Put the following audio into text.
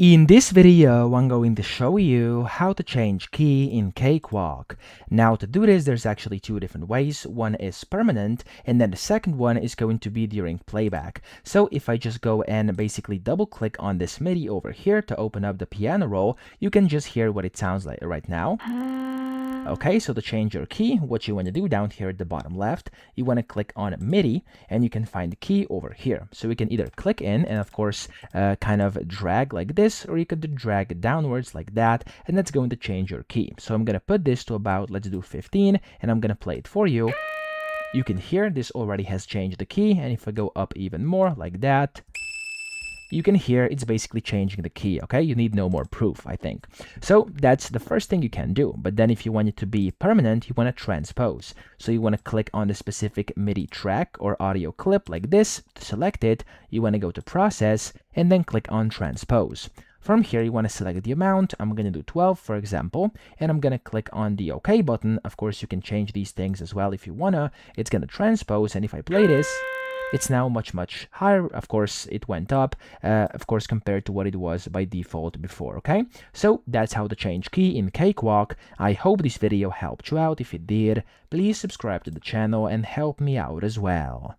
In this video, I'm going to show you how to change key in Cakewalk. Now to do this, there's actually two different ways. One is permanent, and then the second one is going to be during playback. So if I just go and basically double click on this MIDI over here to open up the piano roll, you can just hear what it sounds like right now. Okay, so to change your key, what you want to do down here at the bottom left, you want to click on MIDI, and you can find the key over here. So we can either click in and of course kind of drag like this, or you could drag it downwards like that, and that's going to change your key. So I'm going to put this to about, let's do 15, and I'm going to play it for you. You can hear this already has changed the key, and if I go up even more like that, you can hear it's basically changing the key, okay? You need no more proof, I think. So that's the first thing you can do. But then if you want it to be permanent, you want to transpose. So you want to click on the specific MIDI track or audio clip like this to select it. You want to go to process and then click on transpose. From here, you want to select the amount. I'm going to do 12, for example, and I'm going to click on the OK button. Of course, you can change these things as well if you want to. It's going to transpose, and if I play this, it's now much higher. Of course, it went up, of course, compared to what it was by default before, okay? So that's how to change key in Cakewalk. I hope this video helped you out. If it did, please subscribe to the channel and help me out as well.